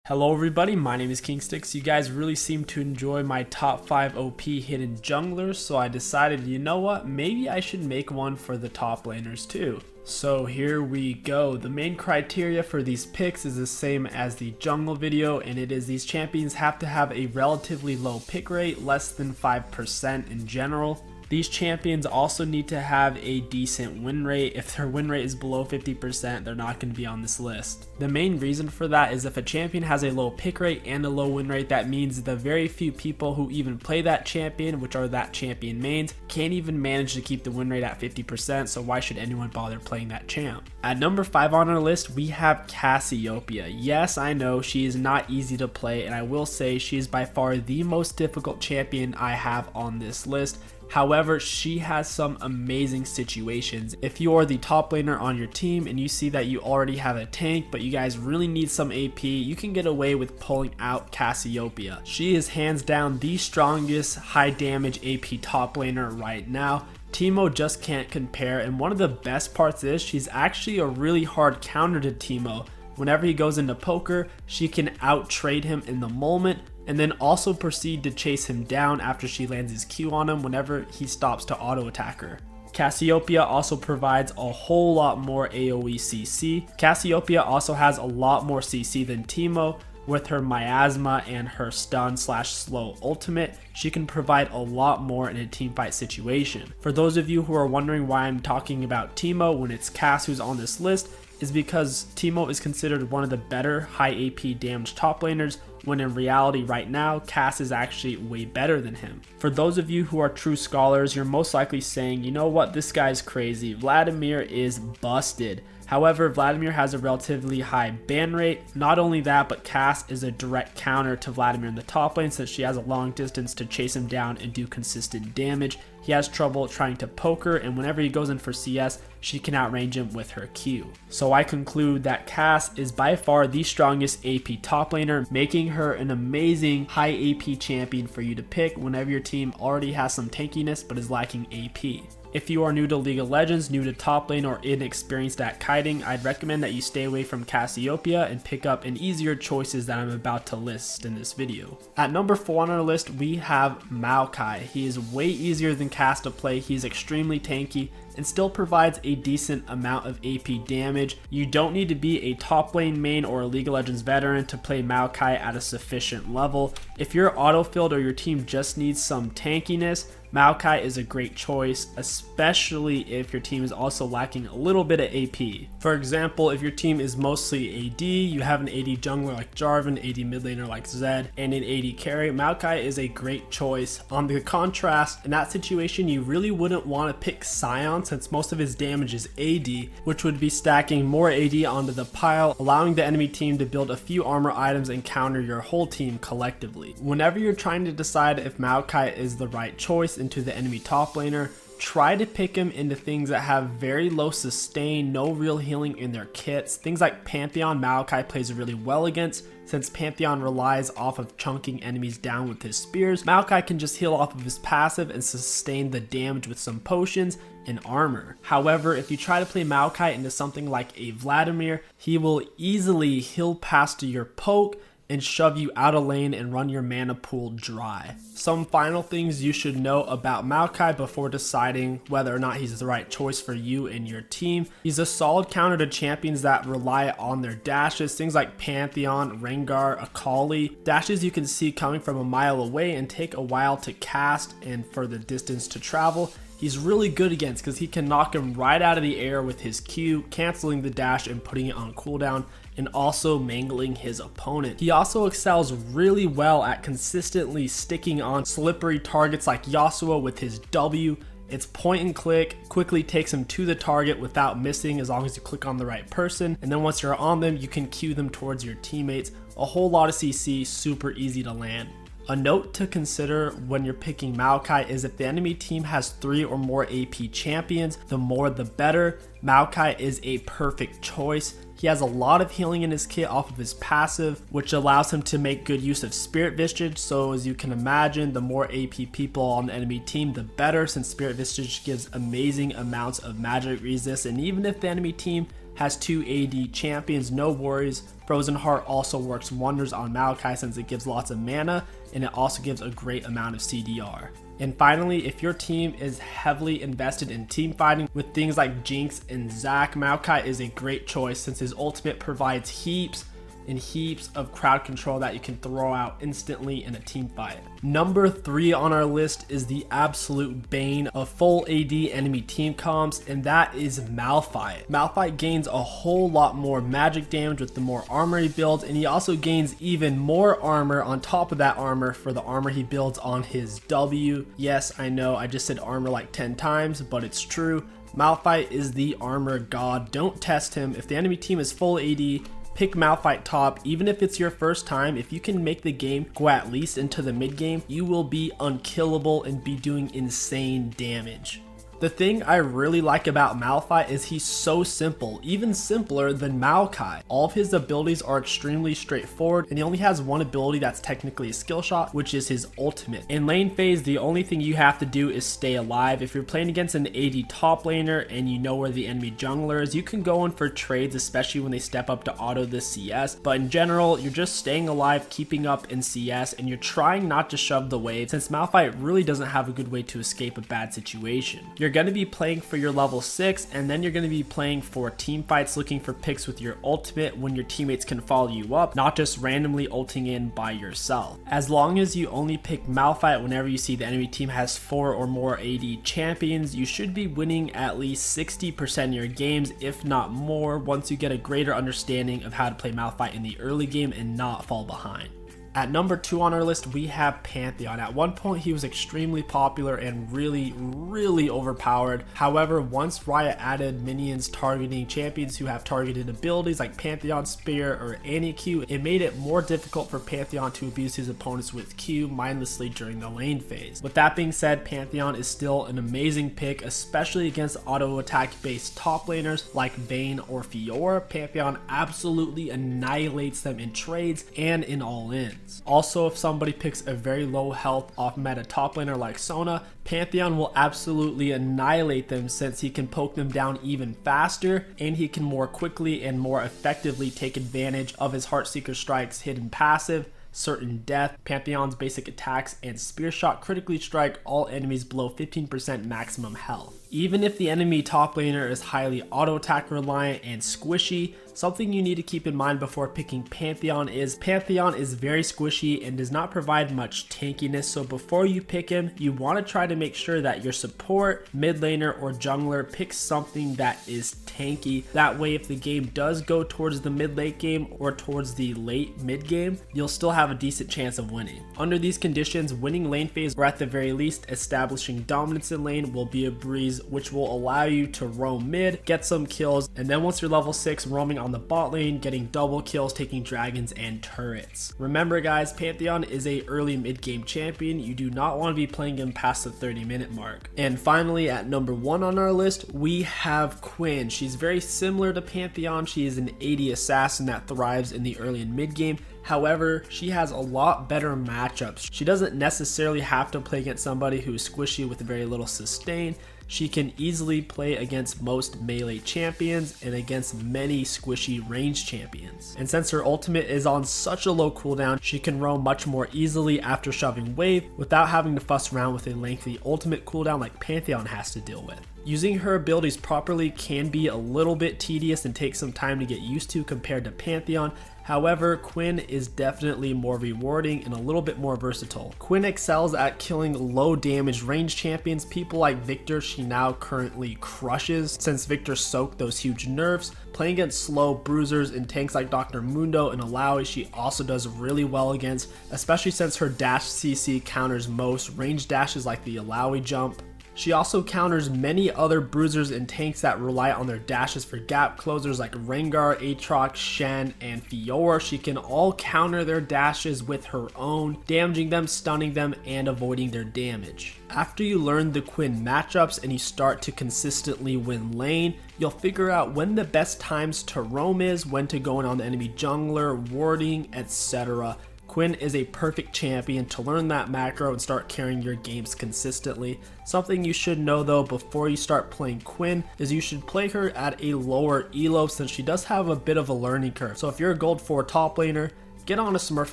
Hello everybody, my name is KingStix. You guys really seem to enjoy my top 5 OP hidden junglers, so I decided, you know what, maybe I should make one for the top laners too. So here we go. The main criteria for these picks is the same as the jungle video, and it is these champions have to have a relatively low pick rate, less than 5% in general. These champions also need to have a decent win rate. If their win rate is below 50%, they're not going to be on this list. The main reason for that is if a champion has a low pick rate and a low win rate, that means the very few people who even play that champion, which are that champion mains, can't even manage to keep the win rate at 50%, so why should anyone bother playing that champ? At number 5 on our list, we have 𝐒𝐂𝐈𝐀𝐋𝐒. Yes, I know she is not easy to play, and I will say she is by far the most difficult champion I have on this list. However, she has some amazing situations. If you are the top laner on your team and you see that you already have a tank, but you guys really need some AP, you can get away with pulling out 𝐒𝐂𝐈𝐀𝐋𝐒. She is hands down the strongest high damage AP top laner right now. Teemo just can't compare, and one of the best parts is she's actually a really hard counter to Teemo. Whenever he goes into poker, she can out trade him in the moment, and then also proceed to chase him down after she lands his Q on him whenever he stops to auto attack her. 𝐒𝐂𝐈𝐀𝐋𝐒 also provides a whole lot more AoE CC. 𝐒𝐂𝐈𝐀𝐋𝐒 also has a lot more CC than Teemo. With her miasma and her stun / slow ultimate, she can provide a lot more in a teamfight situation. For those of you who are wondering why I'm talking about Teemo when it's Cass who's on this list, is because Teemo is considered one of the better high AP damage top laners, when in reality right now, Cass is actually way better than him. For those of you who are true scholars, you're most likely saying, you know what, this guy's crazy. Vladimir is busted. However, Vladimir has a relatively high ban rate. Not only that, but Cass is a direct counter to Vladimir in the top lane since she has a long distance to chase him down and do consistent damage. He has trouble trying to poke her, and whenever he goes in for CS, she can outrange him with her Q. So I conclude that Cass is by far the strongest AP top laner, making her an amazing high AP champion for you to pick whenever your team already has some tankiness but is lacking AP. If you are new to League of Legends, new to top lane, or inexperienced at kiting, I'd recommend that you stay away from 𝐒𝐂𝐈𝐀𝐋𝐒 and pick up an easier choices that I'm about to list in this video. At number 4 on our list, we have Maokai. He is way easier than Cass to play. He's extremely tanky and still provides a decent amount of AP damage. You don't need to be a top lane main or a League of Legends veteran to play Maokai at a sufficient level. If you're autofilled or your team just needs some tankiness, Maokai is a great choice, especially if your team is also lacking a little bit of AP. For example, if your team is mostly AD, you have an AD jungler like Jarvan, AD mid laner like Zed, and an AD carry, Maokai is a great choice. On the contrast, in that situation, you really wouldn't want to pick Sion since most of his damage is AD, which would be stacking more AD onto the pile, allowing the enemy team to build a few armor items and counter your whole team collectively. Whenever you're trying to decide if Maokai is the right choice into the enemy top laner, try to pick him into things that have very low sustain, no real healing in their kits. Things like Pantheon, Maokai plays really well against, since Pantheon relies off of chunking enemies down with his spears. Maokai can just heal off of his passive and sustain the damage with some potions and armor. However, if you try to play Maokai into something like a Vladimir, he will easily heal past your poke and shove you out of lane and run your mana pool dry. Some final things you should know about Maokai before deciding whether or not he's the right choice for you and your team. He's a solid counter to champions that rely on their dashes, things like Pantheon, Rengar, 𝐒𝐂𝐈𝐀𝐋𝐒. Dashes you can see coming from a mile away and take a while to cast and for the distance to travel. He's really good against because he can knock him right out of the air with his Q, canceling the dash and putting it on cooldown, and also mangling his opponent. He also excels really well at consistently sticking on slippery targets like Yasuo with his W. It's point and click, quickly takes him to the target without missing as long as you click on the right person, and then once you're on them, you can cue them towards your teammates. A whole lot of CC, super easy to land. A note to consider when you're picking Maokai is if the enemy team has 3 or more AP champions, the more the better. Maokai is a perfect choice. He has a lot of healing in his kit off of his passive, which allows him to make good use of Spirit Visage. So as you can imagine, the more AP people on the enemy team, the better, since Spirit Visage gives amazing amounts of magic resist. And even if the enemy team has 2 AD champions, no worries. Frozen Heart also works wonders on Maokai since it gives lots of mana and it also gives a great amount of CDR. And finally, if your team is heavily invested in team fighting with things like Jinx and Zac, Maokai is a great choice since his ultimate provides heaps and heaps of crowd control that you can throw out instantly in a team fight. Number 3 on our list is the absolute bane of full AD enemy team comps, and that is Malphite. Malphite gains a whole lot more magic damage with the more armor he builds, and he also gains even more armor on top of that armor for the armor he builds on his W. Yes, I know I just said armor like 10 times, but it's true. Malphite is the armor god. Don't test him. If the enemy team is full AD, pick Malphite top. Even if it's your first time, if you can make the game go at least into the mid game, you will be unkillable and be doing insane damage. The thing I really like about Malphite is he's so simple, even simpler than Maokai. All of his abilities are extremely straightforward, and he only has one ability that's technically a skill shot, which is his ultimate. In lane phase, the only thing you have to do is stay alive. If you're playing against an AD top laner and you know where the enemy jungler is, you can go in for trades, especially when they step up to auto the CS, but in general, you're just staying alive, keeping up in CS, and you're trying not to shove the wave since Malphite really doesn't have a good way to escape a bad situation. You're going to be playing for your level 6, and then you're going to be playing for team fights looking for picks with your ultimate when your teammates can follow you up, not just randomly ulting in by yourself. As long as you only pick Malphite whenever you see the enemy team has 4 or more AD champions, you should be winning at least 60% of your games, if not more, once you get a greater understanding of how to play Malphite in the early game and not fall behind. At number 2 on our list, we have Pantheon. At one point, he was extremely popular and really overpowered. However, once Riot added minions targeting champions who have targeted abilities like Pantheon Spear or Anti-Q, it made it more difficult for Pantheon to abuse his opponents with Q mindlessly during the lane phase. With that being said, Pantheon is still an amazing pick, especially against auto attack based top laners like Vayne or Fiora. Pantheon absolutely annihilates them in trades and in all-ins. Also, if somebody picks a very low health off meta top laner like Sona, Pantheon will absolutely annihilate them since he can poke them down even faster, and he can more quickly and more effectively take advantage of his Heartseeker Strike's hidden passive, Certain Death. Pantheon's basic attacks and Spear Shot critically strike all enemies below 15% maximum health. Even if the enemy top laner is highly auto attack reliant and squishy, something you need to keep in mind before picking Pantheon is very squishy and does not provide much tankiness, so before you pick him, you want to try to make sure that your support, mid laner, or jungler picks something that is tanky. That way, if the game does go towards the mid late game or towards the late mid game, you'll still have a decent chance of winning. Under these conditions, winning lane phase, or at the very least establishing dominance in lane, will be a breeze, which will allow you to roam mid, get some kills, and then once you're level 6, roaming on the bot lane, getting double kills, taking dragons and turrets. Remember guys, Pantheon is a early mid game champion. You do not want to be playing him past the 30-minute mark. And finally, at number 1 on our list, we have Quinn. She's very similar to Pantheon. She is an AD assassin that thrives in the early and mid game. However, she has a lot better matchups. She doesn't necessarily have to play against somebody who is squishy with very little sustain. She can easily play against most melee champions and against many squishy range champions. And since her ultimate is on such a low cooldown, she can roam much more easily after shoving wave without having to fuss around with a lengthy ultimate cooldown like Pantheon has to deal with. Using her abilities properly can be a little bit tedious and take some time to get used to compared to Pantheon. However, Quinn is definitely more rewarding and a little bit more versatile. Quinn excels at killing low damage range champions. People like Victor she now currently crushes since Victor soaked those huge nerfs. Playing against slow bruisers and tanks like Dr. Mundo and Alawi she also does really well against, especially since her dash CC counters most range dashes like the Alawi jump. She also counters many other bruisers and tanks that rely on their dashes for gap closers like Rengar, Aatrox, Shen, and Fiora. She can all counter their dashes with her own, damaging them, stunning them, and avoiding their damage. After you learn the Quinn matchups and you start to consistently win lane, you'll figure out when the best times to roam is, when to go in on the enemy jungler, warding, etc. Quinn is a perfect champion to learn that macro and start carrying your games consistently. Something you should know though before you start playing Quinn is you should play her at a lower elo since she does have a bit of a learning curve. So if you're a gold 4 top laner, get on a Smurf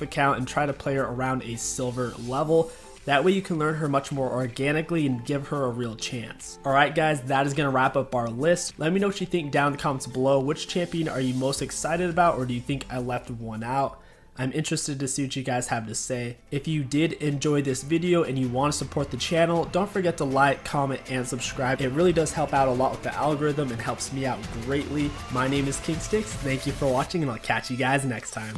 account and try to play her around a silver level. That way you can learn her much more organically and give her a real chance. Alright guys, that is going to wrap up our list. Let me know what you think down in the comments below. Which champion are you most excited about, or do you think I left one out? I'm interested to see what you guys have to say. If you did enjoy this video and you want to support the channel, don't forget to like, comment, and subscribe. It really does help out a lot with the algorithm and helps me out greatly. My name is KingStix. Thank you for watching, and I'll catch you guys next time.